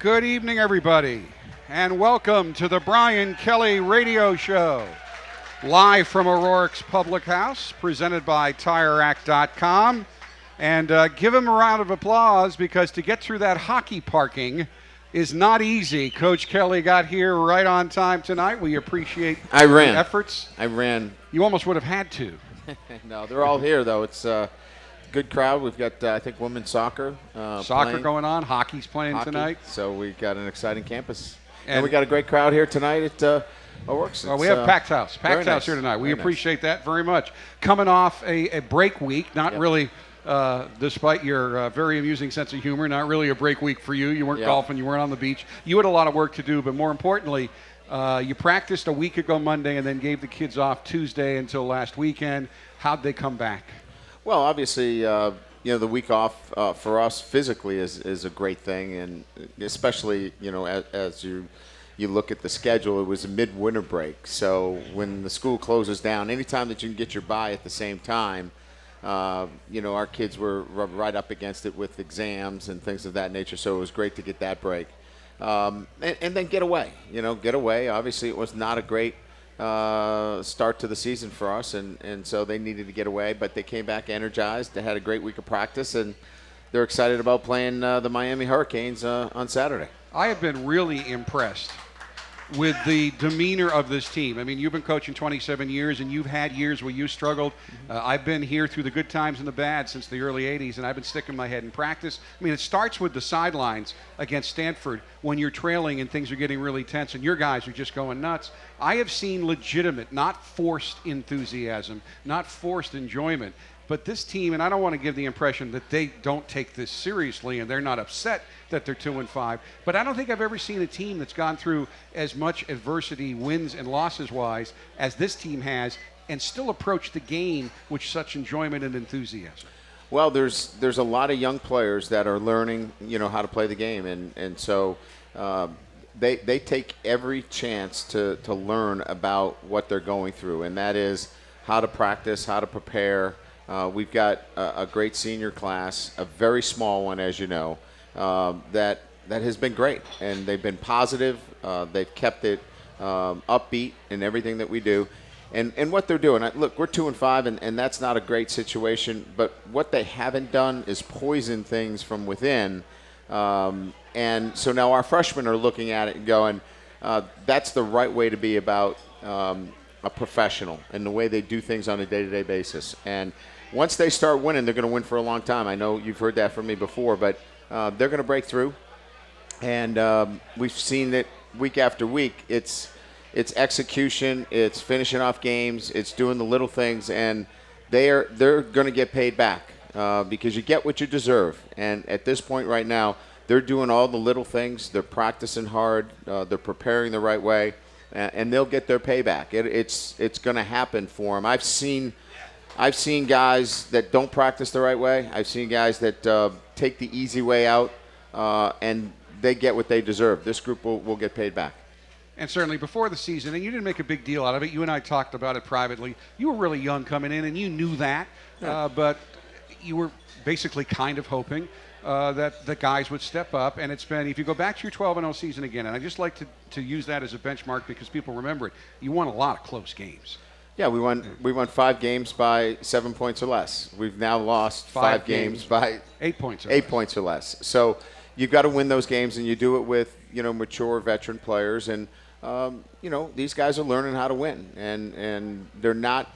Good evening, everybody, and welcome to the Brian Kelly Radio Show. Live from O'Rourke's Public House, presented by TireRack.com. And give him a round of applause because to get through that hockey parking is not easy. Coach Kelly got here right on time tonight. We appreciate the efforts. I ran. You almost would have had to. No, they're all here, though. It's a good crowd. We've got, I think, women's soccer. Soccer going on. Hockey's playing tonight. So we've got an exciting campus. And we got a great crowd here tonight at O'Rourke's. Well, we have packed house. Packed house here tonight. We appreciate that very much. Coming off a break week, not really, despite your very amusing sense of humor, not really a break week for you. You weren't golfing. You weren't on the beach. You had a lot of work to do, but more importantly, you practiced a week ago Monday and then gave the kids off Tuesday until last weekend. How'd they come back? Well, obviously, the week off for us physically is a great thing, and especially, as you look at the schedule, it was a midwinter break. So when the school closes down, anytime that you can get your bye at the same time, our kids were right up against it with exams and things of that nature. So it was great to get that break, and then get away. Get away. Obviously, it was not a great start to the season for us, and so they needed to get away, but they came back energized. They had a great week of practice, and they're excited about playing the Miami Hurricanes on Saturday. I have been really impressed with the demeanor of this team. I mean, you've been coaching 27 years, and you've had years where you struggled. I've been here through the good times and the bad since the early 80s, and I've been sticking my head in practice. I mean, it starts with the sidelines against Stanford when you're trailing and things are getting really tense, and your guys are just going nuts. I have seen legitimate, not forced enthusiasm, not forced enjoyment. But this team, and I don't want to give the impression that they don't take this seriously and they're not upset that they're 2-5, but I don't think I've ever seen a team that's gone through as much adversity, wins and losses wise, as this team has, and still approach the game with such enjoyment and enthusiasm. Well, there's a lot of young players that are learning, how to play the game, and so they take every chance to learn about what they're going through, and that is how to practice, how to prepare. We've got a great senior class, a very small one, as you know, that has been great. And they've been positive. They've kept it upbeat in everything that we do. And what they're doing, look, we're 2-5, and that's not a great situation. But what they haven't done is poison things from within. And so now our freshmen are looking at it and going, that's the right way to be about a professional and the way they do things on a day-to-day basis. And once they start winning, they're going to win for a long time. I know you've heard that from me before, but they're going to break through. And we've seen it week after week. It's execution, it's finishing off games, it's doing the little things, and they're going to get paid back because you get what you deserve. And at this point right now, they're doing all the little things. They're practicing hard. They're preparing the right way. And they'll get their payback. It's going to happen for them. I've seen guys that don't practice the right way. I've seen guys that take the easy way out, and they get what they deserve. This group will get paid back. And certainly before the season, and you didn't make a big deal out of it. You and I talked about it privately. You were really young coming in, and you knew that. But you were basically kind of hoping that the guys would step up, and it's been, if you go back to your 12-0 season again, and I just like to use that as a benchmark because people remember it, you won a lot of close games. Yeah, we won 5 games by 7 points or less. We've now lost 5 games by 8 points or 8 points or less. So you've got to win those games, and you do it with mature veteran players, and these guys are learning how to win, and they're not.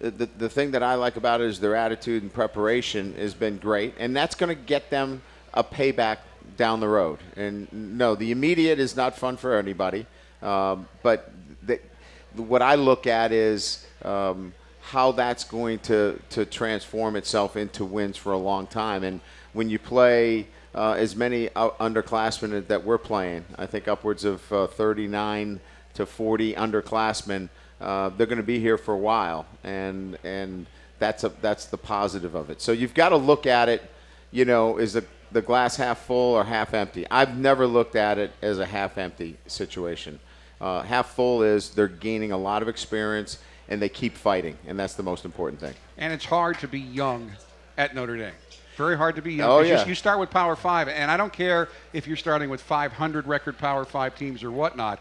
The thing that I like about it is their attitude and preparation has been great, and that's going to get them a payback down the road. And no, the immediate is not fun for anybody, but what I look at is how that's going to transform itself into wins for a long time. And when you play as many underclassmen that we're playing, I think upwards of 39 to 40 underclassmen, they're going to be here for a while, and that's the positive of it. So you've got to look at it, is the glass half full or half empty? I've never looked at it as a half empty situation. Half full is they're gaining a lot of experience and they keep fighting, and that's the most important thing. And it's hard to be young at Notre Dame. Very hard to be young. Oh, yeah. You start with Power 5, and I don't care if you're starting with 500 record Power 5 teams or whatnot.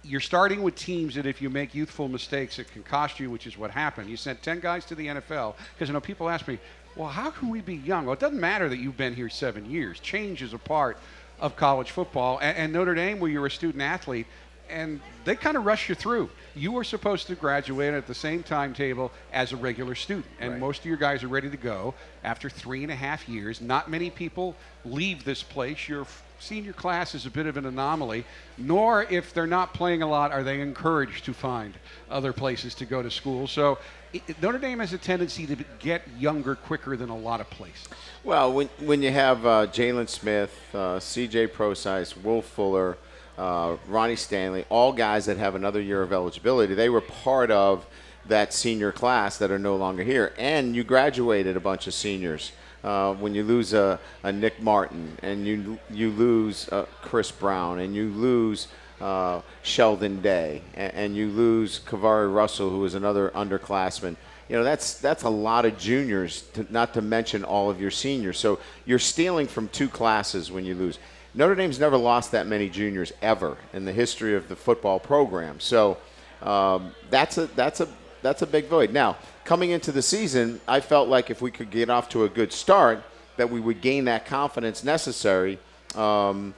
You're starting with teams that if you make youthful mistakes, it can cost you, which is what happened. You sent 10 guys to the NFL because, people ask me, well, how can we be young? Well, it doesn't matter that you've been here 7 years. Change is a part of college football. And Notre Dame, where you're a student athlete, and they kind of rush you through. You were supposed to graduate at the same timetable as a regular student, and Right. most of your guys are ready to go after 3.5 years. Not many people leave this place. Your senior class is a bit of an anomaly, nor if they're not playing a lot are they encouraged to find other places to go to school. So Notre Dame has a tendency to get younger quicker than a lot of places. Well, when you have Jalen Smith, C.J. Procise, Will Fuller, Ronnie Stanley, all guys that have another year of eligibility, they were part of that senior class that are no longer here. And you graduated a bunch of seniors. When you lose a Nick Martin, and you lose Chris Brown, and you lose Sheldon Day, and you lose Kavari Russell, who is another underclassman. That's a lot of juniors, not to mention all of your seniors. So you're stealing from two classes when you lose. Notre Dame's never lost that many juniors ever in the history of the football program. So that's a big void. Now, coming into the season, I felt like if we could get off to a good start, that we would gain that confidence necessary, to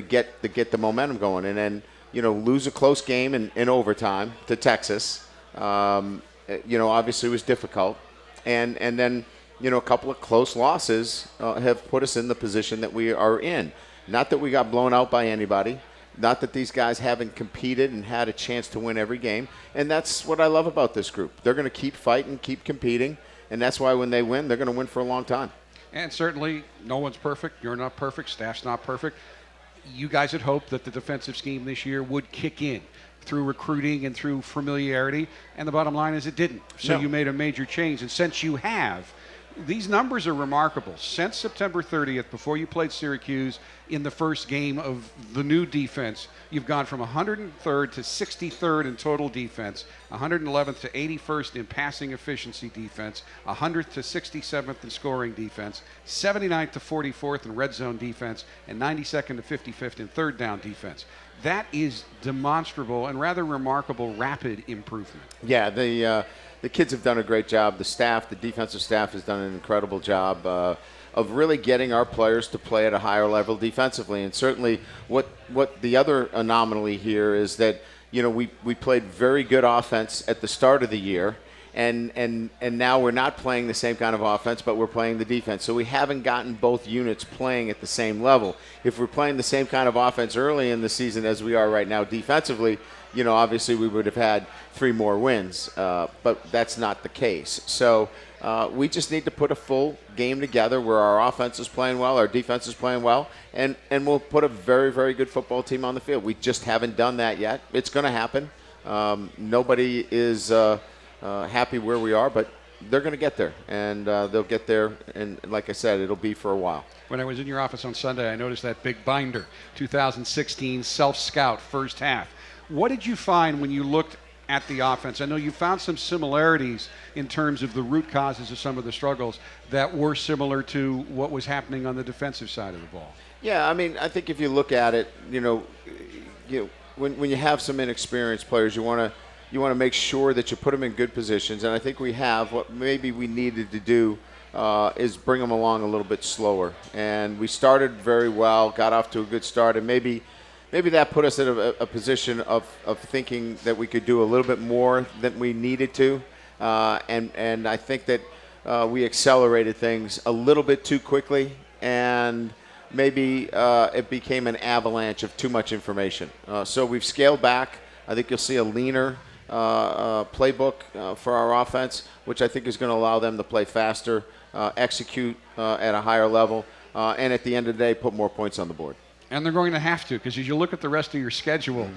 get the momentum going, and then lose a close game in overtime to Texas. Obviously was difficult, and then a couple of close losses have put us in the position that we are in. Not that we got blown out by anybody. Not that these guys haven't competed and had a chance to win every game. And that's what I love about this group. They're going to keep fighting, keep competing, and that's why when they win, they're going to win for a long time. And certainly, no one's perfect. You're not perfect. Staff's not perfect. You guys had hoped that the defensive scheme this year would kick in through recruiting and through familiarity, and the bottom line is it didn't. So you made a major change. And since you have, these numbers are remarkable. Since September 30th, before you played Syracuse in the first game of the new defense, you've gone from 103rd to 63rd in total defense, 111th to 81st in passing efficiency defense, 100th to 67th in scoring defense, 79th to 44th in red zone defense, and 92nd to 55th in third down defense. That is demonstrable and rather remarkable rapid improvement. Yeah, the kids have done a great job. The staff, the defensive staff, has done an incredible job of really getting our players to play at a higher level defensively. And certainly what the other anomaly here is that, we played very good offense at the start of the year, and now we're not playing the same kind of offense, but we're playing the defense. So we haven't gotten both units playing at the same level. If we're playing the same kind of offense early in the season as we are right now defensively, obviously we would have had 3 more wins, but that's not the case. So we just need to put a full game together where our offense is playing well, our defense is playing well, and we'll put a very, very good football team on the field. We just haven't done that yet. It's going to happen. Nobody is happy where we are, but they're going to get there, and they'll get there, and like I said, it'll be for a while. When I was in your office on Sunday, I noticed that big binder, 2016 self-scout first half. What did you find when you looked at the offense? I know you found some similarities in terms of the root causes of some of the struggles that were similar to what was happening on the defensive side of the ball. Yeah, I think if you look at it, when you have some inexperienced players, you want to make sure that you put them in good positions, and I think we have. What maybe we needed to do is bring them along a little bit slower. And we started very well, got off to a good start, and maybe that put us in a position of thinking that we could do a little bit more than we needed to. And I think that we accelerated things a little bit too quickly, and maybe it became an avalanche of too much information. So we've scaled back. I think you'll see a leaner playbook for our offense, which I think is going to allow them to play faster, execute at a higher level, and at the end of the day, put more points on the board. And they're going to have to, because as you look at the rest of your schedule,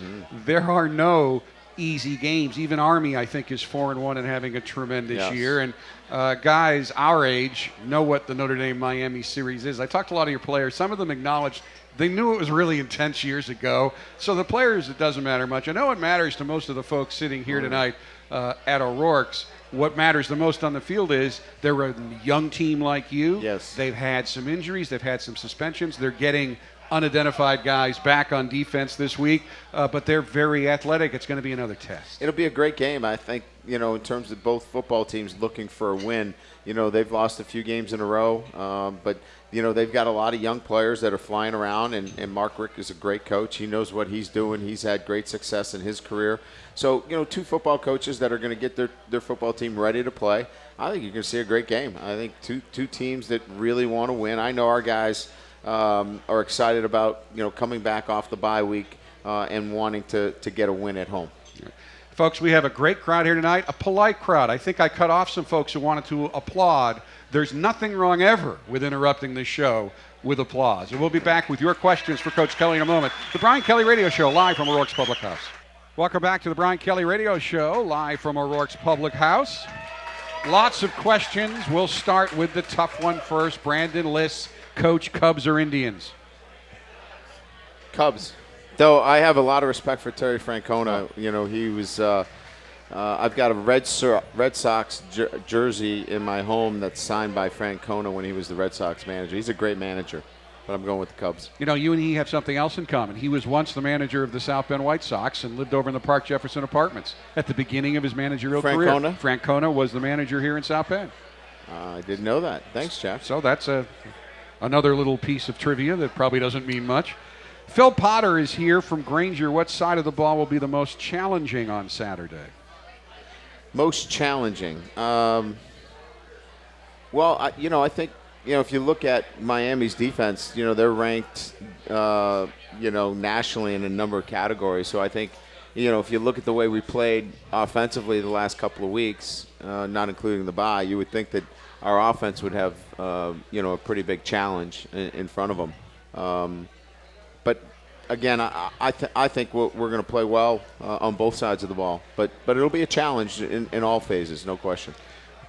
there are no easy games. Even Army, I think, is 4-1 and having a tremendous year. And guys our age know what the Notre Dame-Miami series is. I talked to a lot of your players. Some of them acknowledged they knew it was really intense years ago. So the players, it doesn't matter much. I know it matters to most of the folks sitting here tonight at O'Rourke's. what matters the most on the field is they're a young team like you. Yes. They've had some injuries. They've had some suspensions. They're getting unidentified guys back on defense this week, but they're very athletic. It's going to be another test. It'll be a great game. I think, in terms of both football teams looking for a win, they've lost a few games in a row, but, they've got a lot of young players that are flying around, and Mark Richt is a great coach. He knows what he's doing. He's had great success in his career. So, two football coaches that are going to get their football team ready to play. I think you're going to see a great game. I think two teams that really want to win. I know our guys are excited about coming back off the bye week and wanting to get a win at home. Folks, we have a great crowd here tonight, a polite crowd. I think I cut off some folks who wanted to applaud. There's nothing wrong ever with interrupting this show with applause. And we'll be back with your questions for Coach Kelly in a moment. The Brian Kelly Radio Show, live from O'Rourke's Public House. Welcome back to the Brian Kelly Radio Show, live from O'Rourke's Public House. Lots of questions. We'll start with the tough one first. Brandon Liss, Coach, Cubs or Indians? Cubs. Though I have a lot of respect for Terry Francona. He was I've got a Red Sox jersey in my home that's signed by Francona when he was the Red Sox manager. He's a great manager, but I'm going with the Cubs. You and he have something else in common. He was once the manager of the South Bend White Sox and lived over in the Park Jefferson Apartments at the beginning of his managerial career. Francona was the manager here in South Bend. I didn't know that. Thanks, Jeff. So that's another little piece of trivia that probably doesn't mean much. Phil Potter is here from Granger. What side of the ball will be the most challenging on Saturday? Most challenging. I think, if you look at Miami's defense, they're ranked, nationally in a number of categories. So I think, if you look at the way we played offensively the last couple of weeks, not including the bye, you would think that our offense would have, a pretty big challenge in front of them. But again, I think we're going to play well on both sides of the ball. But it'll be a challenge in all phases, no question.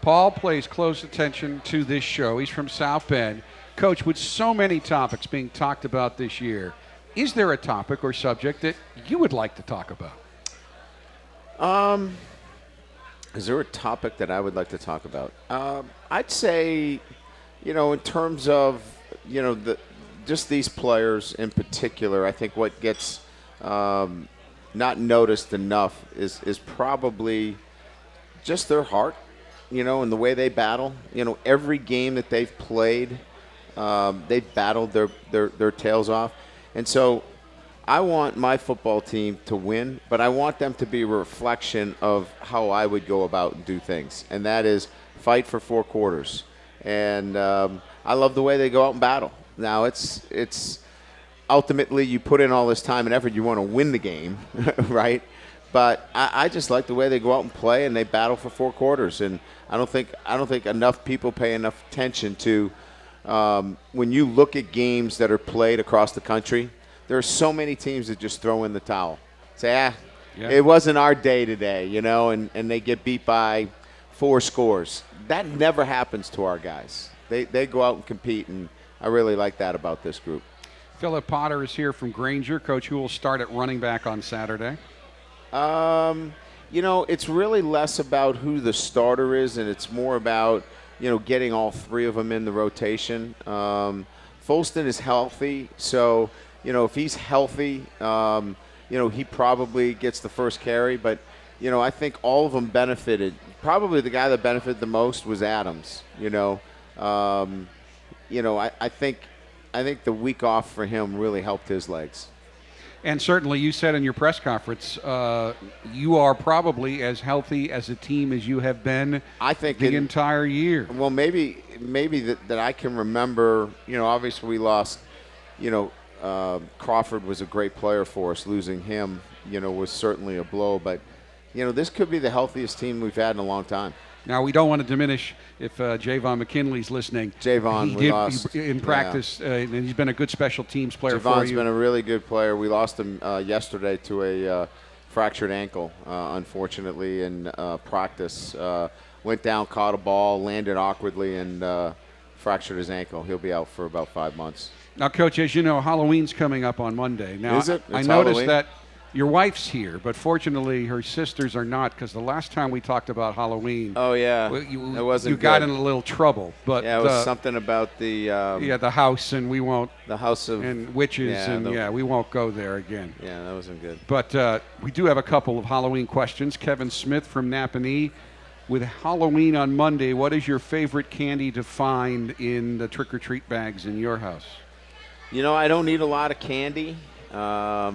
Paul pays close attention to this show. He's from South Bend. Coach, with so many topics being talked about this year, is there a topic or subject that you would like to talk about? Is there a topic that I would like to talk about? I'd say, in terms of, just these players in particular, I think what gets not noticed enough is probably just their heart, and the way they battle. Every game that they've played, they've battled their tails off. And so I want my football team to win, but I want them to be a reflection of how I would go about and do things, and that is fight for 4 quarters. And I love the way they go out and battle. Now, it's ultimately you put in all this time and effort, you want to win the game, right? But I just like the way they go out and play, and they battle for 4 quarters. And I don't think enough people pay enough attention to when you look at games that are played across the country. There are so many teams that just throw in the towel, say, It wasn't our day today, and they get beat by 4 scores. That never happens to our guys. They go out and compete, and I really like that about this group. Philip Potter is here from Granger. Coach, who will start at running back on Saturday? It's really less about who the starter is, and it's more about, getting all 3 of them in the rotation. Folston is healthy, so, if he's healthy, he probably gets the first carry. But, I think all of them benefited. Probably the guy that benefited the most was Adams, I think the week off for him really helped his legs. And certainly you said in your press conference, you are probably as healthy as a team as you have been the entire year. Well, maybe that I can remember, obviously we lost, Crawford was a great player for us. Losing him, was certainly a blow. But, this could be the healthiest team we've had in a long time. Now, we don't want to diminish if Javon McKinley's listening. Javon, we lost. In practice, and he's been a good special teams player for you. Javon's been a really good player. We lost him yesterday to a fractured ankle, unfortunately, in practice. Went down, caught a ball, landed awkwardly, and fractured his ankle. He'll be out for about 5 months. Now, Coach, as you know, Halloween's coming up on Monday. Now, Is it? I noticed that Your wife's here, but fortunately her sisters are not, because the last time we talked about Halloween, Oh yeah, you it wasn't. you got good. in a little trouble. But Yeah, it was something about the the house, and we won't, the house of and witches, yeah, and we won't go there again. Yeah, that wasn't good. But we do have a couple of Halloween questions. Kevin Smith from Napanee. With Halloween on Monday, what is your favorite candy to find in the trick-or-treat bags in your house? You know, I don't eat a lot of candy. But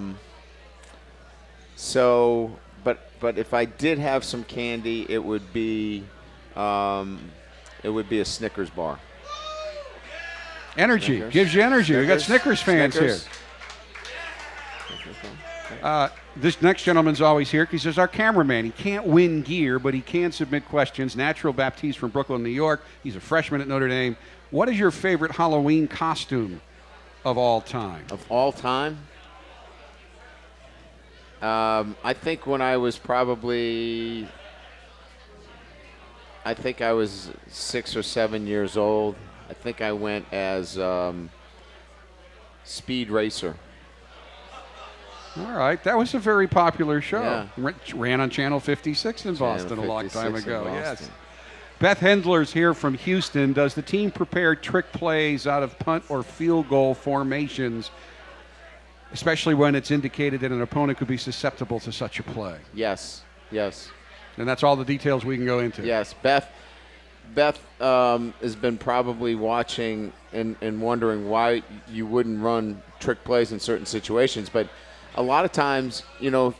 if I did have some candy, it would be a Snickers bar. Energy. Snickers. Gives you energy. We got Snickers. Snickers fans Snickers. here. This next gentleman's always here because he's our cameraman. He can't win gear, but he can submit questions. Natural Baptiste from Brooklyn, New York. He's a freshman at Notre Dame. What is your favorite Halloween costume of all time? Of all time? I think when I was I think I was 6 or 7 years old. I think I went as Speed Racer. All right. That was a very popular show. Yeah. Ran on Channel 56 in Boston a long time 56 in ago. Boston. Yes. Beth Hendler's here from Houston. Does the team prepare trick plays out of punt or field goal formations, especially when it's indicated that an opponent could be susceptible to such a play? Yes. And that's all the details we can go into. Yes. Beth has been probably watching and wondering why you wouldn't run trick plays in certain situations. But a lot of times, you know,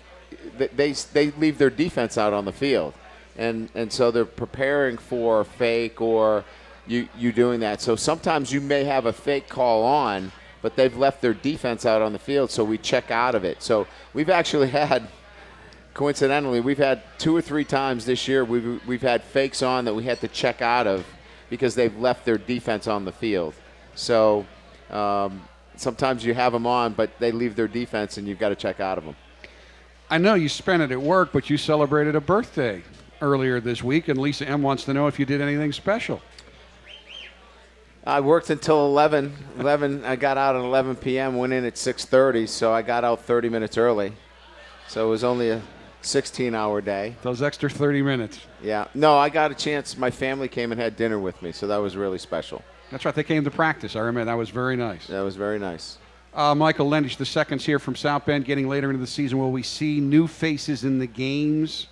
they leave their defense out on the field. And so they're preparing for a fake or you doing that. So sometimes you may have a fake call on, but they've left their defense out on the field, so we check out of it. So we've actually had, coincidentally, we've had 2 or 3 times this year we've had fakes on that we had to check out of because they've left their defense on the field. So sometimes you have them on, but they leave their defense, and you've got to check out of them. I know you spent it at work, but you celebrated a birthday earlier this week, and Lisa M. wants to know if you did anything special. I worked until 11. I got out at 11 p.m., went in at 6:30, so I got out 30 minutes early. So it was only a 16-hour day. Those extra 30 minutes. Yeah. No, I got a chance. My family came and had dinner with me, so that was really special. That's right. They came to practice. I remember. That was very nice. That was very nice. Michael Lendish, the second's here from South Bend, getting later into the season. Will we see new faces in the games,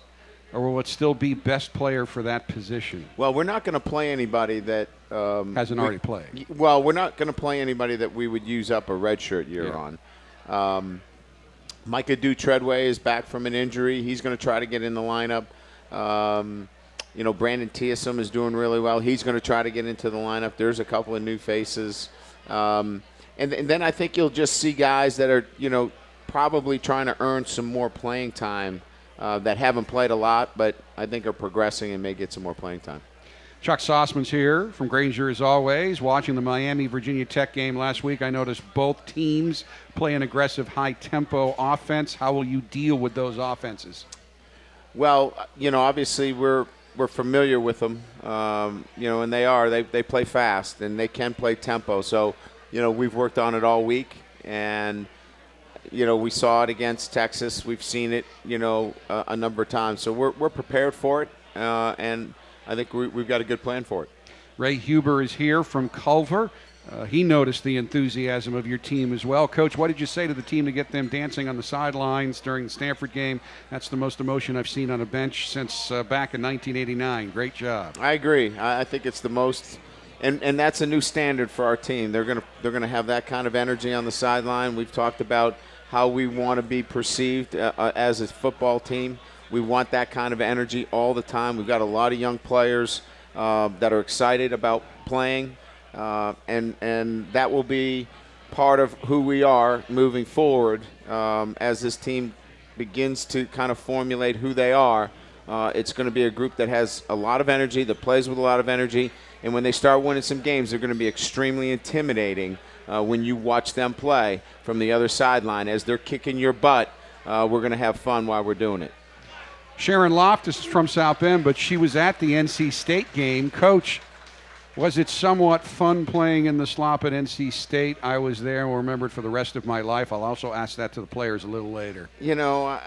or will it still be best player for that position? Well, we're not going to play anybody that hasn't already played. Well, we're not going to play anybody that we would use up a redshirt year on. Micah Treadway is back from an injury. He's going to try to get in the lineup. You know, Brandon Tiasom is doing really well. He's going to try to get into the lineup. There's a couple of new faces. And then I think you'll just see guys that are, you know, probably trying to earn some more playing time that haven't played a lot, but I think are progressing and may get some more playing time. Chuck Sossman's here from Granger as always. Watching the Miami-Virginia Tech game last week, I noticed both teams play an aggressive, high-tempo offense. How will you deal with those offenses? Well, you know, obviously we're familiar with them, you know, and they play fast and they can play tempo. So, you know, we've worked on it all week, and you know, we saw it against Texas. We've seen it, you know, a number of times. So we're prepared for it, and I think we've got a good plan for it. Ray Huber is here from Culver. He noticed the enthusiasm of your team as well. Coach, what did you say to the team to get them dancing on the sidelines during the Stanford game? That's the most emotion I've seen on a bench since back in 1989. Great job. I agree. I think it's the most, and that's a new standard for our team. They're gonna have that kind of energy on the sideline. We've talked about how we want to be perceived as a football team. We want that kind of energy all the time. We've got a lot of young players that are excited about playing, and that will be part of who we are moving forward as this team begins to kind of formulate who they are. It's going to be a group that has a lot of energy, that plays with a lot of energy, and when they start winning some games, they're going to be extremely intimidating when you watch them play from the other sideline. As they're kicking your butt, we're going to have fun while we're doing it. Sharon Loftus is from South Bend, but she was at the NC State game. Coach, Was it somewhat fun playing in the slop at NC State? I was there and will remember it for the rest of my life. I'll also ask that to the players a little later. You know,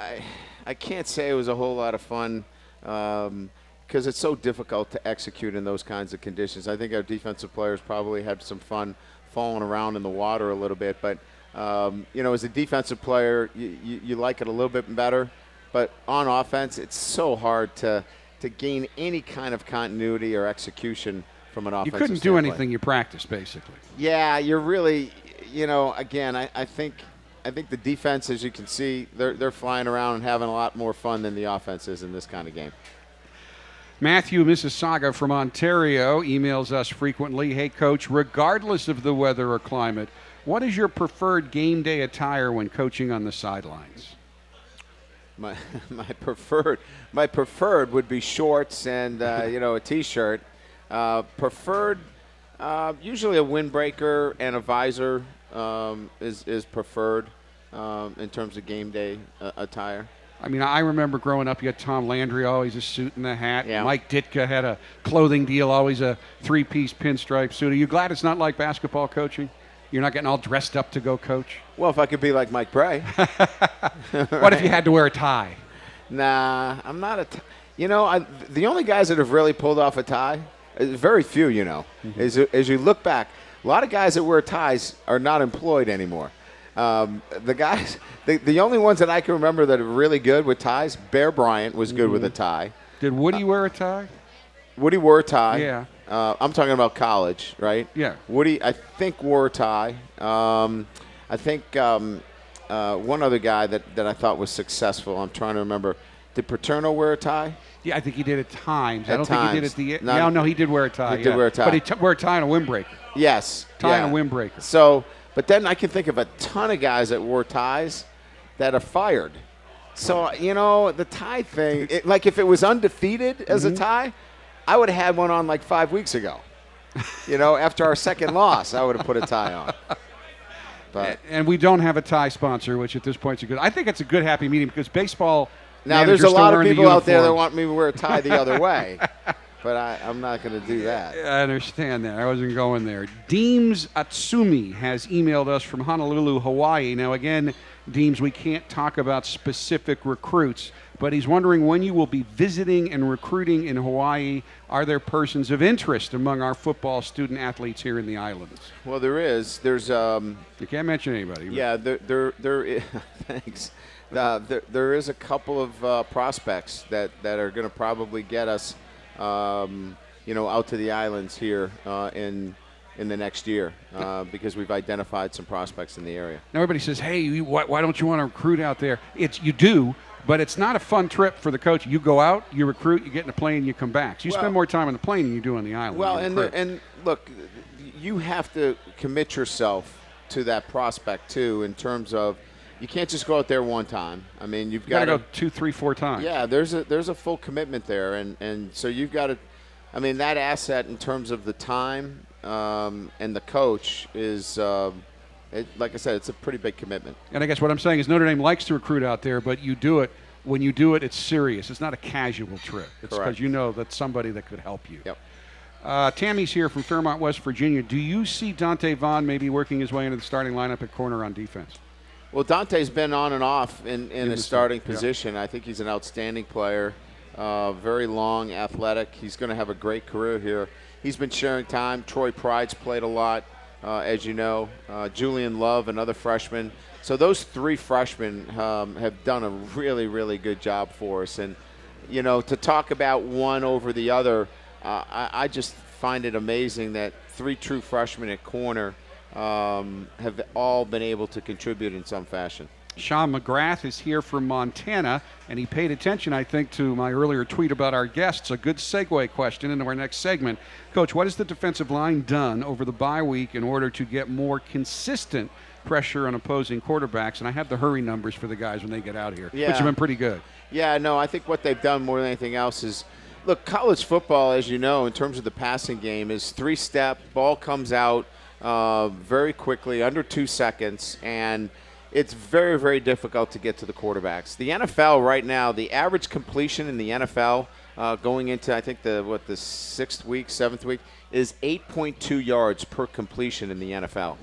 I can't say it was a whole lot of fun because it's so difficult to execute in those kinds of conditions. I think our defensive players probably had some fun falling around in the water a little bit. But, you know, as a defensive player, you like it a little bit better. But on offense, it's so hard to gain any kind of continuity or execution from an offensive You couldn't do standpoint. anything you practiced, basically. Yeah, you're really, you know, again, I think the defense, as you can see, they're flying around and having a lot more fun than the offense is in this kind of game. Matthew Mississauga from Ontario emails us frequently. Hey, Coach, regardless of the weather or climate, what is your preferred game day attire when coaching on the sidelines? My preferred would be shorts and you know, a T-shirt. Preferred, usually a windbreaker and a visor is preferred in terms of game day attire. I mean, I remember growing up, you had Tom Landry, always a suit and a hat. Yeah. Mike Ditka had a clothing deal, always a three-piece pinstripe suit. Are you glad it's not like basketball coaching? You're not getting all dressed up to go coach? Well, if I could be like Mike Bray. What if you had to wear a tie? Nah, I'm not a you know, the only guys that have really pulled off a tie, very few, you know, as you look back, a lot of guys that wear ties are not employed anymore. The guys, the only ones that I can remember that are really good with ties, Bear Bryant was good with a tie. Did Woody wear a tie? Woody wore a tie. Yeah. I'm talking about college, right? Yeah. Woody, I think, wore a tie. I think one other guy that I thought was successful, I'm trying to remember, did Paterno wear a tie? Yeah, I think he did at times. I At don't think he did at the times. end. No, he did wear a tie. He did wear a tie. But he wore a tie and a windbreaker. Yes. Tie yeah. and a windbreaker. So, but then I can think of a ton of guys that wore ties that are fired. So, you know, the tie thing, like if it was undefeated as a tie, I would have had one on like 5 weeks ago. You know, after our second loss, I would have put a tie on. But And we don't have a tie sponsor, which at this point is a good. I think it's a good happy medium because baseball. now there's a managers still lot of wearing the people out there that uniforms. want me to wear a tie the other way. But I'm not going to do that. I understand that. I wasn't going there. Deems Atsumi has emailed us from Honolulu, Hawaii. Now, again, Deems, we can't talk about specific recruits, but he's wondering when you will be visiting and recruiting in Hawaii. Are there persons of interest among our football student athletes here in the islands? Well, there is. There's You can't mention anybody. But yeah, there is. Thanks. There is a couple of prospects that are going to probably get us, you know, out to the islands here in the next year because we've identified some prospects in the area. Now everybody says, hey, why don't you want to recruit out there? You do, but it's not a fun trip for the coach. You go out, you recruit, you get in a plane, you come back. So you spend more time on the plane than you do on the island. Well, and look, you have to commit yourself to that prospect, too, in terms of you can't just go out there one time. I mean, you've got to go 2, 3, 4 times. Yeah, there's a full commitment there, and so you've got to. I mean, that asset in terms of the time and the coach is, like I said, it's a pretty big commitment. And I guess what I'm saying is Notre Dame likes to recruit out there, but you do it. When you do it, it's serious. It's not a casual trip. It's because Correct. you know that's somebody that could help you. Yep. Tammy's here from Fairmont, West Virginia. Do you see Dante Vaughn maybe working his way into the starting lineup at corner on defense? Well, Dante's been on and off in a starting yeah. position. I think he's an outstanding player, very long, athletic. He's going to have a great career here. He's been sharing time. Troy Pride's played a lot, as you know. Julian Love, another freshman. So those three freshmen have done a really, really good job for us. And, you know, to talk about one over the other, I just find it amazing that three true freshmen at corner have all been able to contribute in some fashion. Sean McGrath is here from Montana, and he paid attention, I think, to my earlier tweet about our guests. A good segue question into our next segment. Coach, what has the defensive line done over the bye week in order to get more consistent pressure on opposing quarterbacks? And I have the hurry numbers for the guys when they get out here, which have been pretty good. Yeah, no, I think what they've done more than anything else is, look, college football, as you know, in terms of the passing game, is three-step. Ball comes out very quickly, under 2 seconds, and it's very, very difficult to get to the quarterbacks. The NFL right now, the average completion in the NFL going into, I think, the 6th week, 7th week, is 8.2 yards per completion in the NFL.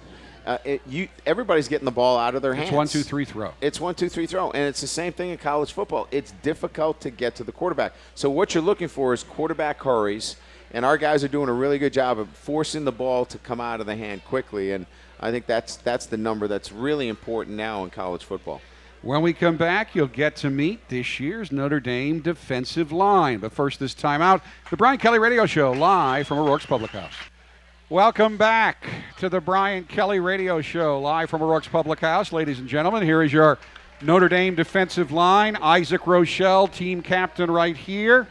Everybody's getting the ball out of their hands. It's 1, 2, 3 throw. It's 1, 2, 3 throw. And it's the same thing in college football. It's difficult to get to the quarterback. So what you're looking for is quarterback hurries, and our guys are doing a really good job of forcing the ball to come out of the hand quickly. And I think that's the number that's really important now in college football. When we come back, you'll get to meet this year's Notre Dame defensive line. But first, this time out, the Brian Kelly Radio Show, live from O'Rourke's Public House. Welcome back to the Brian Kelly Radio Show, live from O'Rourke's Public House. Ladies and gentlemen, here is your Notre Dame defensive line. Isaac Rochelle, team captain right here.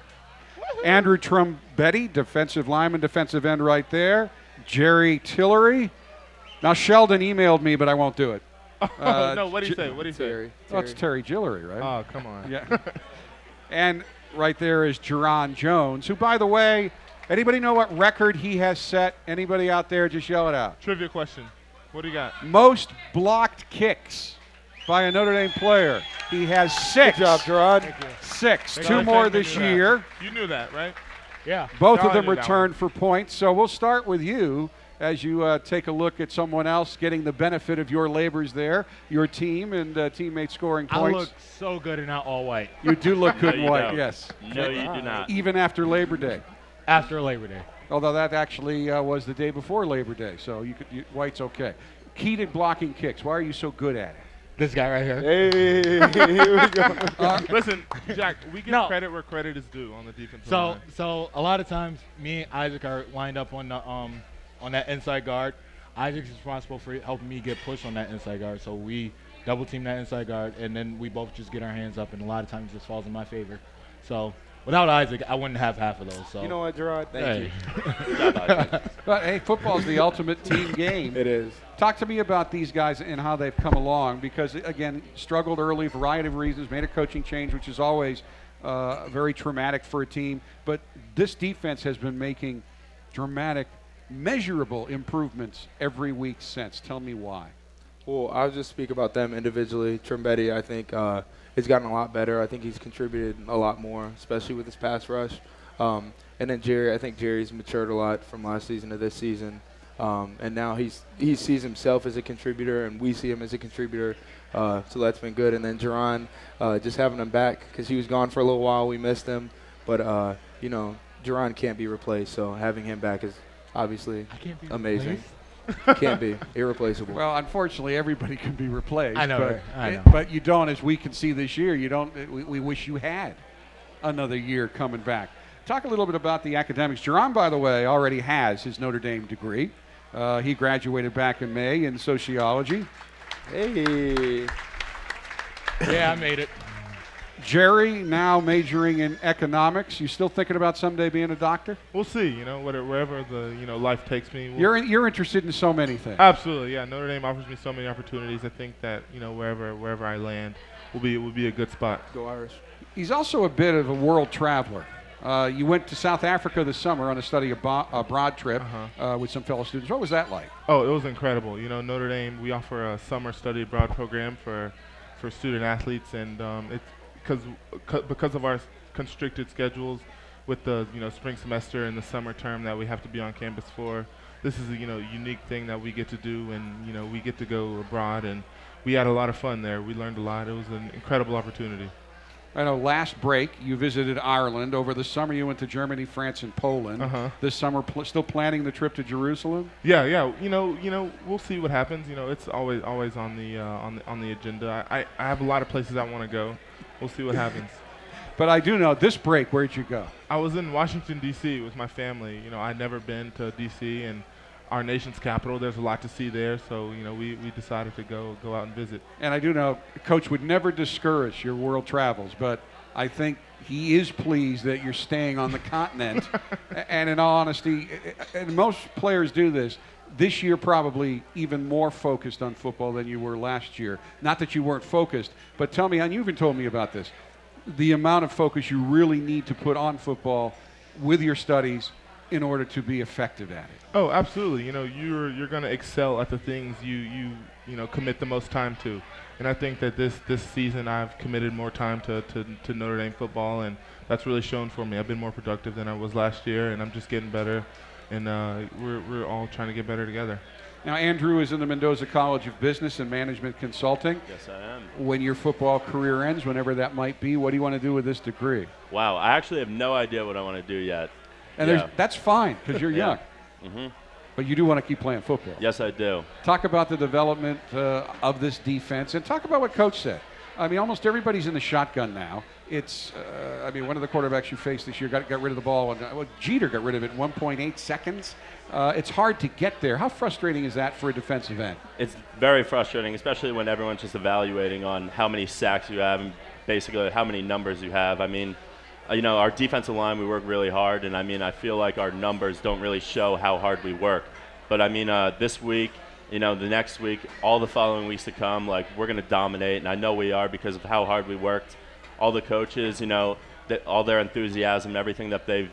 Andrew Trumbetti, defensive lineman, defensive end right there. Jerry Tillery. Now, Sheldon emailed me, but I won't do it. No, what do you say? What do you say? Oh, it's Terry Gillery, right? Oh, come on. Yeah. And right there is Jerron Jones, who, by the way, anybody know what record he has set? Anybody out there? Just yell it out. Trivia question. What do you got? Most blocked kicks by a Notre Dame player. He has 6. Good job, Gerard. Thank you. 6. Thank 2 you. more I this knew that. year. You knew that, right? Yeah. Both No, of I them knew that returned for points. So we'll start with you as you take a look at someone else getting the benefit of your labors there, your team and teammates scoring points. I look so good in that all white. You do look good in you white, don't. yes. No, you do not. Even after Labor Day. After Labor Day. Although that actually was the day before Labor Day, so white's okay. Key to blocking kicks. Why are you so good at it? This guy right here. Hey, here we go. Listen, Jack, we give credit where credit is due on the defensive line. So a lot of times, me and Isaac are lined up on the on that inside guard. Isaac's responsible for helping me get pushed on that inside guard. So we double team that inside guard, and then we both just get our hands up, and a lot of times this falls in my favor. So without Isaac, I wouldn't have half of those. So You know what, Gerard? Thank you. But, hey, football's the ultimate team game. It is. Talk to me about these guys and how they've come along because, again, struggled early, variety of reasons, made a coaching change, which is always very traumatic for a team. But this defense has been making dramatic, measurable improvements every week since. Tell me why. Well, I'll just speak about them individually. Trumbetti, I think, has gotten a lot better. I think he's contributed a lot more, especially with his pass rush. And then Jerry, I think Jerry's matured a lot from last season to this season. And now he sees himself as a contributor, and we see him as a contributor. So that's been good. And then Jerron, just having him back because he was gone for a little while. We missed him. But, Jerron can't be replaced. So having him back is obviously amazing. Can't be. Irreplaceable. Well, unfortunately, everybody can be replaced. I know, But, right? I know. But you don't, as we can see this year, you don't. We wish you had another year coming back. Talk a little bit about the academics. Jerron, by the way, already has his Notre Dame degree. He graduated back in May in sociology. Hey. Yeah, I made it. Jerry, now majoring in economics. You still thinking about someday being a doctor? We'll see. Wherever the life takes me. You're interested in so many things. Absolutely, yeah. Notre Dame offers me so many opportunities. I think that wherever I land will be a good spot. Go Irish. He's also a bit of a world traveler. You went to South Africa this summer on a study abroad trip with some fellow students. What was that like? Oh, it was incredible. Notre Dame, we offer a summer study abroad program for student athletes, and it's because of our constricted schedules with the spring semester and the summer term that we have to be on campus for. This is a unique thing that we get to do, and we get to go abroad, and we had a lot of fun there. We learned a lot. It was an incredible opportunity. I know last break you visited Ireland. Over the summer you went to Germany, France, and Poland. This summer still planning the trip to Jerusalem? Yeah. We'll see what happens. It's always on the agenda. I have a lot of places I want to go. We'll see what happens. But I do know this break, where'd you go? I was in Washington, D.C. with my family. I'd never been to D.C. and our nation's capital. There's a lot to see there, so we decided to go out and visit. And I do know Coach would never discourage your world travels, but I think he is pleased that you're staying on the continent. And in all honesty, and most players do this year probably even more focused on football than you were last year. Not that you weren't focused, but tell me, and you even told me about this, the amount of focus you really need to put on football with your studies in order to be effective at it? Oh, absolutely. You know, you're going to excel at the things you commit the most time to. And I think that this season I've committed more time to Notre Dame football, and that's really shown for me. I've been more productive than I was last year, and I'm just getting better. And we're all trying to get better together. Now, Andrew is in the Mendoza College of Business and Management Consulting. Yes, I am. When your football career ends, whenever that might be, what do you want to do with this degree? Wow, I actually have no idea what I want to do yet. And that's fine because you're young. Mm-hmm. But you do want to keep playing football. Yes, I do. Talk about the development of this defense and talk about what Coach said. I mean, almost everybody's in the shotgun now. It's, one of the quarterbacks you faced this year got rid of the ball. Jeter got rid of it in 1.8 seconds. It's hard to get there. How frustrating is that for a defensive end? It's very frustrating, especially when everyone's just evaluating on how many sacks you have and basically how many numbers you have. I mean, our defensive line, we work really hard, and I feel like our numbers don't really show how hard we work. But this week, the next week, all the following weeks to come, we're going to dominate, and I know we are because of how hard we worked. All the coaches, all their enthusiasm, everything that they've,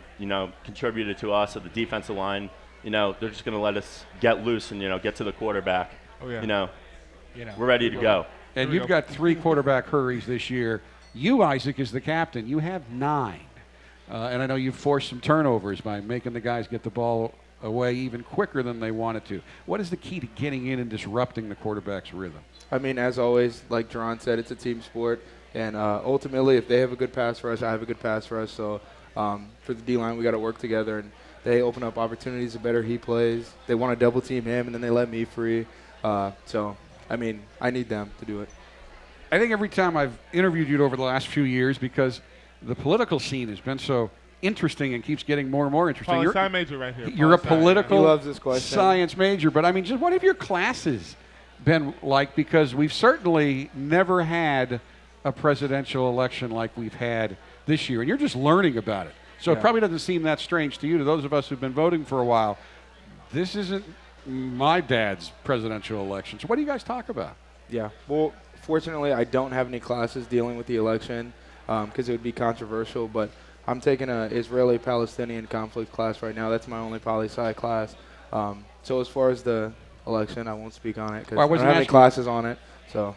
contributed to us at the defensive line, they're just going to let us get loose and, get to the quarterback. Oh, yeah. We're ready to go. And you've got 3 quarterback hurries this year. You, Isaac, is the captain. You have 9. And I know you've forced some turnovers by making the guys get the ball away even quicker than they wanted to. What is the key to getting in and disrupting the quarterback's rhythm? I mean, as always, like Jerron said, it's a team sport. And ultimately, if they have a good pass rush, I have a good pass rush. So for the D-line, we got to work together. And they open up opportunities the better he plays. They want to double team him, and then they let me free. I need them to do it. I think every time I've interviewed you over the last few years, because the political scene has been so interesting and keeps getting more and more interesting. Poli-sci major right here. You're a political He loves this question. science major, but just what have your classes been like? Because we've certainly never had a presidential election like we've had this year, and you're just learning about it. So it probably doesn't seem that strange to you. To those of us who've been voting for a while, this isn't my dad's presidential election. So what do you guys talk about? Yeah. Well, fortunately, I don't have any classes dealing with the election because it would be controversial, but I'm taking an Israeli-Palestinian conflict class right now. That's my only poli-sci class. So as far as the election, I won't speak on it because I don't have any classes on it. So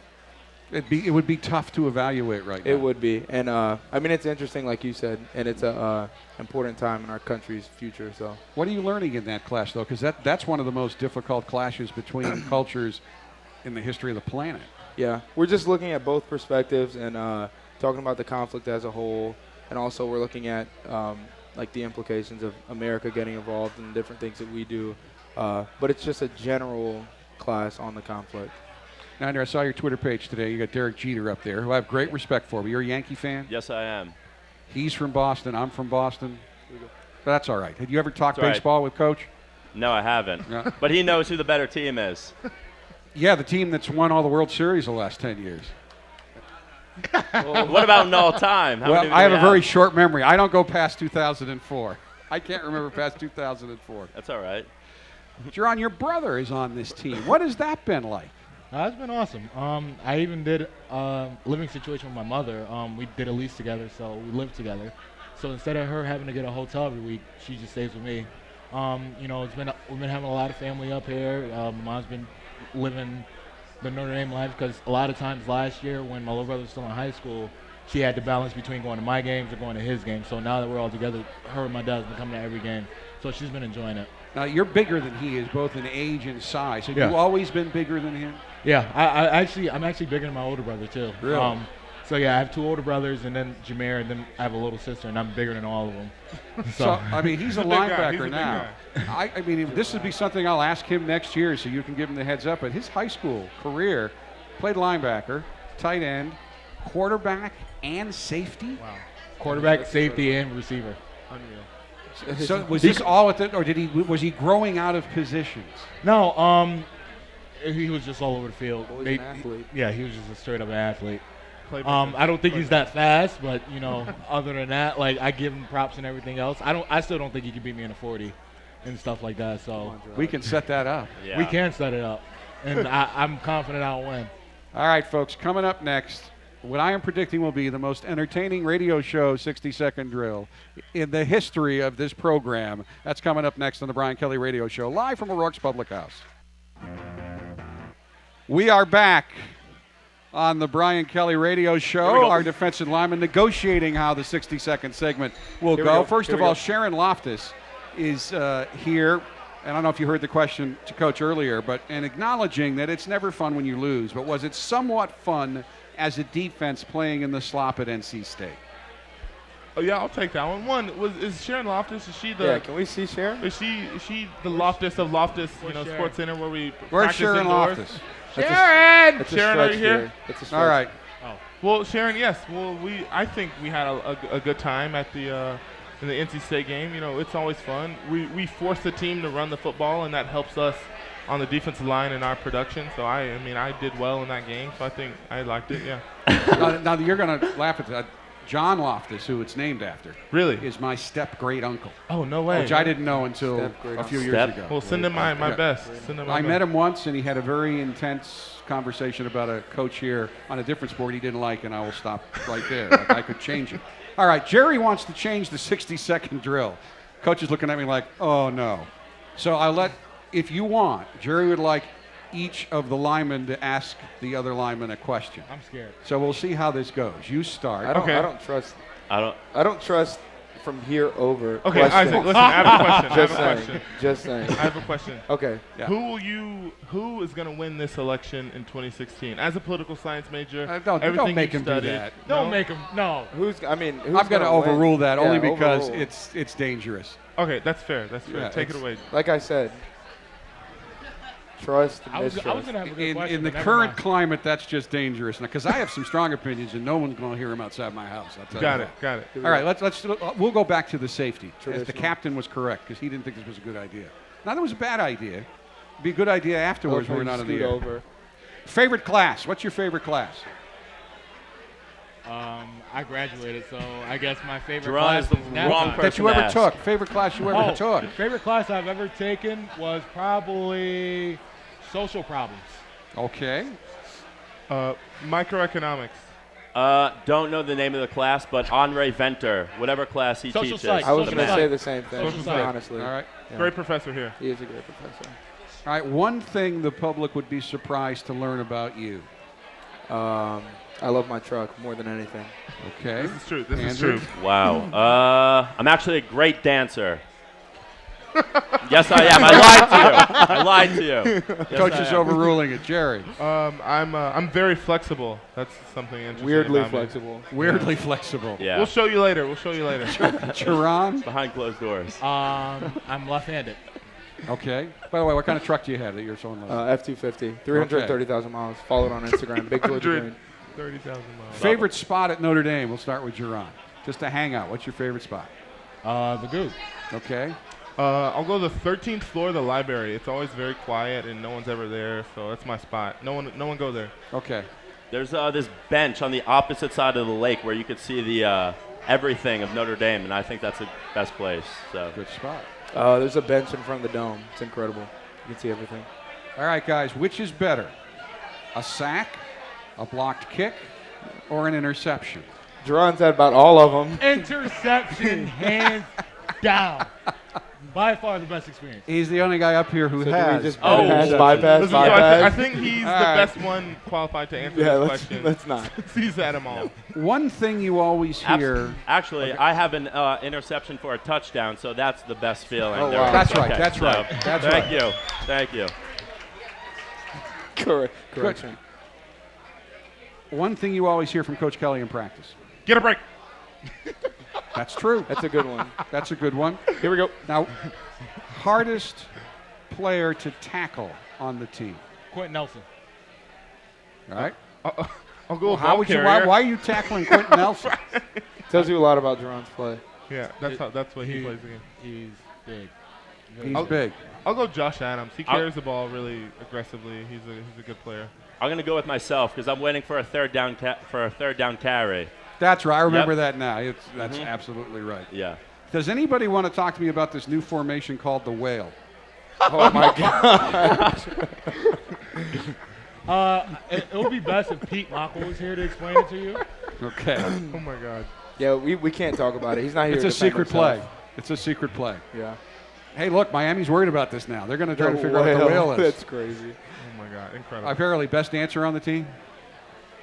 it would be tough to evaluate right now. It would be. And, it's interesting, like you said, and it's an important time in our country's future. So what are you learning in that class, though? Because that's one of the most difficult clashes between cultures in the history of the planet. Yeah. We're just looking at both perspectives and talking about the conflict as a whole. And also we're looking at, the implications of America getting involved in different things that we do. But it's just a general class on the conflict. Now, Andrew, I saw your Twitter page today. You got Derek Jeter up there, who I have great respect for. But you're a Yankee fan? Yes, I am. He's from Boston. I'm from Boston. But that's all right. Have you ever talked That's baseball with Coach? No, I haven't. No. But he knows who the better team is. Yeah, the team that's won all the World Series the last 10 years. What about in all time? How many do I have we a very short memory. I don't go past 2004. I can't remember past 2004. That's all right. Jerron, your brother is on this team. What has that been like? It's been awesome. I even did a living situation with my mother. We did a lease together, so we lived together. So instead of her having to get a hotel every week, she just stays with me. We've been having a lot of family up here. Mom's been living the Notre Dame life because a lot of times last year when my little brother was still in high school, she had to balance between going to my games or going to his games. So now that we're all together, her and my dad have been coming to every game. So she's been enjoying it. Now, you're bigger than he is, both in age and size. Have Yeah. you always been bigger than him? Yeah, I'm actually bigger than my older brother too. Really? So yeah, I have 2 older brothers and then Jameer, and then I have a little sister, and I'm bigger than all of them. So, he's a big guy. He's linebacker a big now. This would be something I'll ask him next year so you can give him the heads up. But his high school career, played linebacker, tight end, quarterback, and safety. Wow. Quarterback, safety, and receiver. Unreal. So was this all at the, or was he growing out of positions? No, he was just all over the field. Always an athlete. Yeah, he was just a straight up athlete. Playmaker. I don't think he's that fast, but other than that, I give him props and everything else. I still don't think he can beat me in a 40 and stuff like that. So We can set that up. Yeah. we can set it up, and I'm confident I'll win. All right, folks, coming up next, what I am predicting will be the most entertaining radio show 60-second drill in the history of this program. That's coming up next on the Brian Kelly Radio Show, live from O'Rourke's Public House. We are back on the Brian Kelly Radio Show. Our defensive lineman negotiating how the 60-second segment will go. First of all, Sharon Loftus is here. And I don't know if you heard the question to Coach earlier, but and acknowledging that it's never fun when you lose, but was it somewhat fun as a defense playing in the slop at NC State? Oh yeah, I'll take that one. Is Sharon Loftus? Is she the? Yeah, can we see Sharon? Is she the Loftus of Loftus? Sports Center where we Where's practice Sharon indoors? Loftus? Sharon, Sharon, are you here? All right. Oh. Well, Sharon, yes. Well, I think we had a good time at the in the NC State game. It's always fun. We force the team to run the football, and that helps us on the defensive line in our production. So I did well in that game. So I think I liked it. Yeah. Now you're going to laugh at that. John Loftus, who it's named after, really is my step-great uncle. Oh, no way. Which I didn't know until a few years ago. Well, send him my best. I met him once, and he had a very intense conversation about a coach here on a different sport he didn't like, and I will stop right there. Like I could change it. All right, Jerry wants to change the 60-second drill. Coach is looking at me like, oh, no. So if you want, Jerry would like each of the linemen to ask the other lineman a question. I'm scared. So we'll see how this goes. You start. I don't trust from here over. Okay, questions. Isaac, listen, I have a question. Just saying. I have a question. Okay. Yeah. Who is going to win this election in 2016? As a political science major, don't make him do that. Don't make him. No. I'm going to overrule that only because it's dangerous. Okay, that's fair. Yeah, Take it away. Like I said, trust and I was mistrust. going to have a good question. In the current climate, that's just dangerous. Because I have some strong opinions, and no one's going to hear them outside my house. Got it. All right, we'll go back to the safety. If the captain was correct, because he didn't think this was a good idea. Now, that was a bad idea. It'd be a good idea afterwards when we're not on the air. Over. Favorite class? What's your favorite class? I graduated, so I guess my favorite Jerron class is the is wrong NASCAR. person. That you ever to ask. took? Favorite class you ever took? Favorite class I've ever taken was probably social problems. Okay. Microeconomics. Don't know the name of the class, but Andre Venter, whatever class he Social teaches. psych. I was Social going to psych. say the same thing, Social psych. honestly. All right. Yeah. Great professor here. He is a great professor. All right. One thing the public would be surprised to learn about you. I love my truck more than anything. Okay. This is true. This is Andrew? true. Wow. I'm actually a great dancer. Yes, I am. I lied to you. Yes, Coach I is am. overruling it. Jerry. I'm very flexible. That's something interesting. Weirdly about me. flexible. Weirdly flexible. Yeah. We'll show you later. Jerron. Behind closed doors. I'm left-handed. Okay. By the way, what kind of truck do you have that you're so in love? F-250, 330,000 miles. Followed on Instagram. Big Georgia Green. 30,000 miles. Favorite spot at Notre Dame? We'll start with Jerron. Just to hang out. What's your favorite spot? The Goop. Okay. I'll go to the 13th floor of the library. It's always very quiet and no one's ever there, so that's my spot. No one go there. Okay. There's this bench on the opposite side of the lake where you could see the everything of Notre Dame, and I think that's the best place. So Good spot. There's a bench in front of the dome. It's incredible. You can see everything. All right, guys. Which is better? A sack, a blocked kick, or an interception? Jerron's had about all of them. Interception, hands down. By far the best experience. He's the only guy up here who So has. do we just Oh. bypass? Listen, I bypass? think he's the right. best one qualified to answer Yeah, this let's question. not. He's had them all. One thing you always hear. Actually, I have an interception for a touchdown, so that's the best feeling. Oh, there. wow. That's right. Okay, That's so right. That's thank right. you. Thank you. Correction. One thing you always hear from Coach Kelly in practice. Get a break. That's true. That's a good one. That's a good one. Here we go. Now, hardest player to tackle on the team. Quentin Nelson. All right. I'll go with How ball would you? carrier. Why are you tackling Quentin Nelson? Tells you a lot about Jerron's play. Yeah, that's what he plays the game. He's big. He's big. I'll go Josh Adams. He carries the ball really aggressively. He's a good player. I'm gonna go with myself because I'm waiting for a third down carry. That's right. I remember Yep. that now. That's absolutely right. Yeah. Does anybody want to talk to me about this new formation called the Whale? Oh, my God. It would be best if Pete Mockel was here to explain it to you. Okay. Oh my God. Yeah, we can't talk about it. He's not here. It's to a defend secret himself. play. It's a secret play. Yeah. Hey, look, Miami's worried about this now. They're going to try to The figure out what the whale. whale is. That's crazy. Oh my God. Incredible. Apparently, best dancer on the team?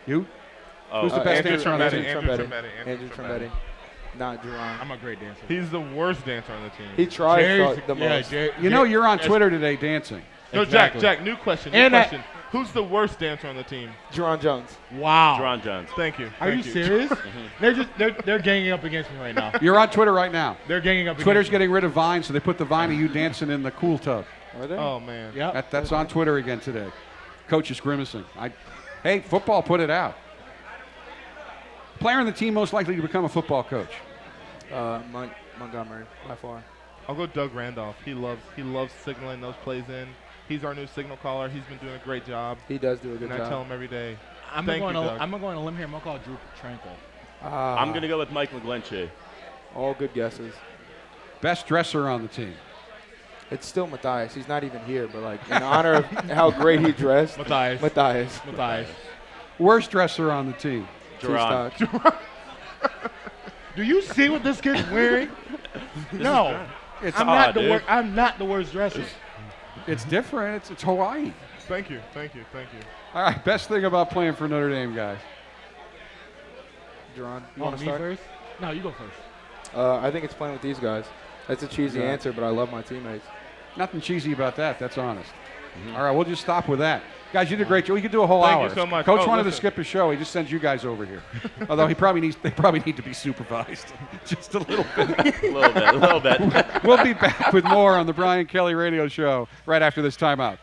You? Oh, Who's the best Andrew dancer on the Trumbetti, team? Andrew Trumbetti. Trumbetti, Andrew Trumbetti. Not Jerron. I'm a great dancer. He's the worst dancer on the team. He tried Jerry's- the yeah, most. You know you're on Twitter today dancing. No, Exactly. Jack, new question. New And question. Who's the worst dancer on the team? Jerron Jones. Wow. Jerron Jones. Thank you. Are Thank you serious? They're ganging up against me right now. You're on Twitter right now. They're ganging up Twitter's against me. getting rid of Vine, so they put the Vine of you dancing in the cool tub. Are they? Oh man. Yep. That's on Twitter again today. Coach is grimacing. Hey, football put it out. Player on the team most likely to become a football coach. Montgomery, by far. I'll go Doug Randolph. He loves signaling those plays in. He's our new signal caller. He's been doing a great job. He does do a good And job. I tell him every day. I'm Thank going you, to Doug. I'm gonna go on a limb here. I'm gonna call Drew Tranquil. I'm going to go with Mike McGlinchey. All good guesses. Best dresser on the team. It's still Matthias. He's not even here, but like in honor of how great he dressed. Matthias. Matthias. Worst dresser on the team. Jerron. T-Stock. Do you see what this kid's wearing? No. It's I'm odd, not the dude. I'm not the worst dresser. It's different. It's Hawaii. Thank you. All right, best thing about playing for Notre Dame, guys. Jerron, you Oh, want me to start? first? No, you go first. I think it's playing with these guys. That's a cheesy Yeah. answer, but I love my teammates. Nothing cheesy about that. That's honest. All right, we'll just stop with that. Guys, you did a great job. We could do a whole Thank hour. you so much. Coach Oh, wanted to listen. skip his show. He just sends you guys over here. Although they probably need to be supervised just a little bit. A little bit. We'll be back with more on the Brian Kelly Radio Show right after this timeout.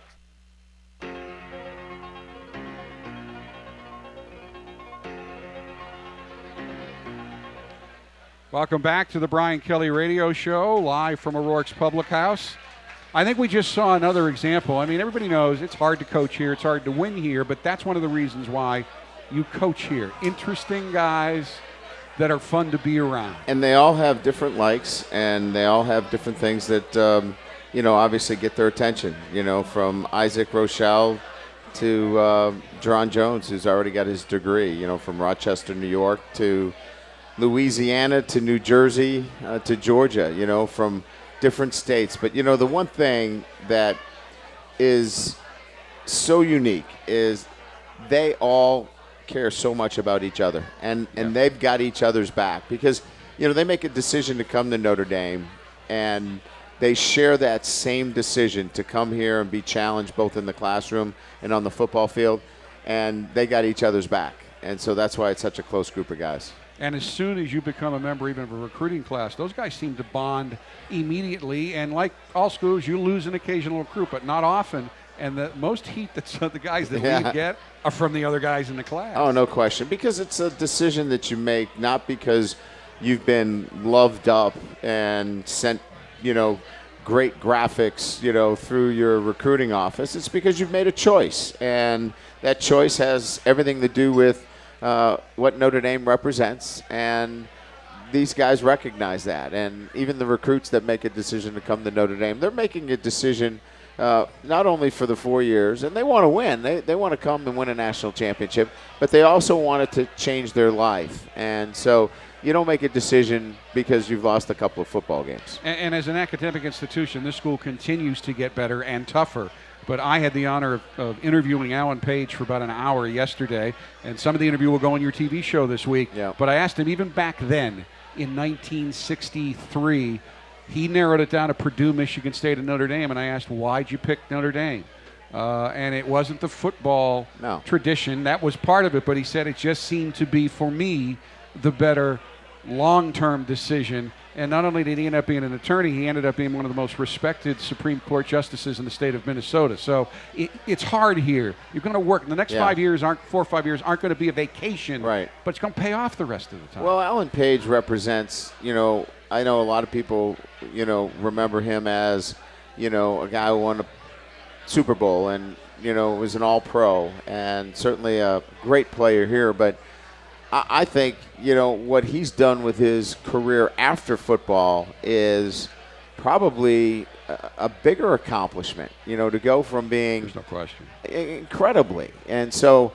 Welcome back to the Brian Kelly Radio Show, live from O'Rourke's Public House. I think we just saw another example. I mean, everybody knows it's hard to coach here, it's hard to win here, but that's one of the reasons why you coach here. Interesting guys that are fun to be around. And they all have different likes, and they all have different things that, obviously get their attention, from Isaac Rochelle to Jerron Jones, who's already got his degree, from Rochester, New York, to Louisiana, to New Jersey, to Georgia, from different states. But, the one thing that is so unique is they all care so much about each other, and they've got each other's back because, they make a decision to come to Notre Dame, and they share that same decision to come here and be challenged both in the classroom and on the football field, and they got each other's back. And so that's why it's such a close group of guys. And as soon as you become a member even of a recruiting class, those guys seem to bond immediately. And like all schools, you lose an occasional recruit, but not often. And the most heat that the guys that we get are from the other guys in the class. Oh, no question. Because it's a decision that you make not because you've been loved up and sent, great graphics, through your recruiting office. It's because you've made a choice. And that choice has everything to do with what Notre Dame represents, and these guys recognize that. And even the recruits that make a decision to come to Notre Dame, they're making a decision not only for the 4 years, and they want to win. They want to come and win a national championship, but they also want it to change their life. And so you don't make a decision because you've lost a couple of football games. And as an academic institution, this school continues to get better and tougher. But I had the honor of interviewing Alan Page for about an hour yesterday, and some of the interview will go on your TV show this week. Yeah. But I asked him, even back then, in 1963, he narrowed it down to Purdue, Michigan State, and Notre Dame, and I asked, why'd you pick Notre Dame? And it wasn't the football tradition. That was part of it, but he said it just seemed to be, for me, the better long-term decision. And not only did he end up being an attorney, he ended up being one of the most respected Supreme Court justices in the state of Minnesota. So it's hard here. You're going to work. The next 5 years, 4 or 5 years, aren't going to be a vacation. Right. But it's going to pay off the rest of the time. Well, Alan Page represents, I know a lot of people, remember him as, a guy who won a Super Bowl and, was an all-pro and certainly a great player here. But I think, what he's done with his career after football is probably a bigger accomplishment, to go from being There's no question. incredibly. And so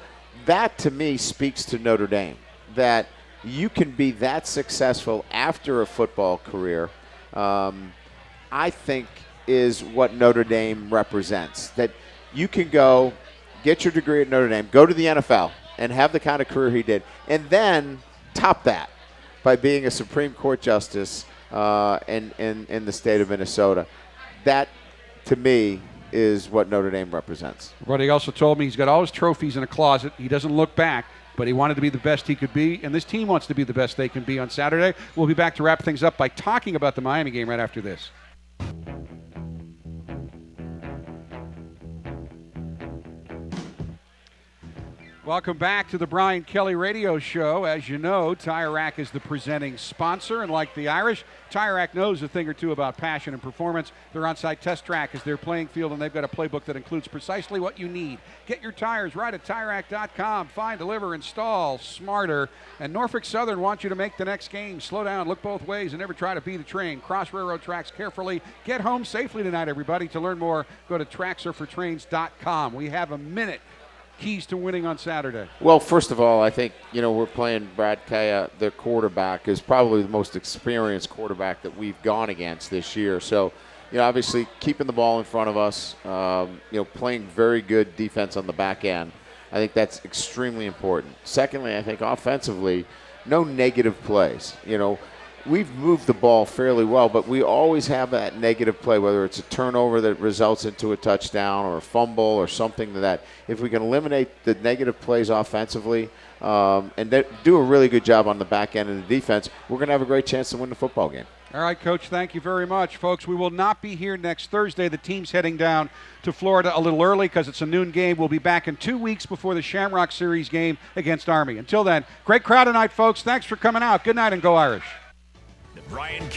that to me speaks to Notre Dame, that you can be that successful after a football career, I think is what Notre Dame represents. That you can go get your degree at Notre Dame, go to the NFL, and have the kind of career he did, and then top that by being a Supreme Court justice in the state of Minnesota. That, to me, is what Notre Dame represents. But he also told me he's got all his trophies in a closet. He doesn't look back, but he wanted to be the best he could be, and this team wants to be the best they can be on Saturday. We'll be back to wrap things up by talking about the Miami game right after this. Welcome back to the Brian Kelly Radio Show. As you know, Tire Rack is the presenting sponsor, and like the Irish, Tire Rack knows a thing or two about passion and performance. Their on-site test track is their playing field, and they've got a playbook that includes precisely what you need. Get your tires right at TireRack.com. Find, deliver, install smarter. And Norfolk Southern wants you to make the next game. Slow down, look both ways, and never try to beat a train. Cross railroad tracks carefully. Get home safely tonight, everybody. To learn more, go to tracksurfortrains.com. We have a minute. Keys to winning on Saturday. Well, first of all, I think, we're playing Brad Kaya, the quarterback, is probably the most experienced quarterback that we've gone against this year. So, obviously keeping the ball in front of us, playing very good defense on the back end. I think that's extremely important. Secondly, I think offensively, no negative plays. We've moved the ball fairly well, but we always have that negative play, whether it's a turnover that results into a touchdown or a fumble or something to that. If we can eliminate the negative plays offensively and do a really good job on the back end of the defense, we're going to have a great chance to win the football game. All right, Coach, thank you very much. Folks, we will not be here next Thursday. The team's heading down to Florida a little early because it's a noon game. We'll be back in 2 weeks before the Shamrock Series game against Army. Until then, great crowd tonight, folks. Thanks for coming out. Good night and go Irish. Brian Kelly.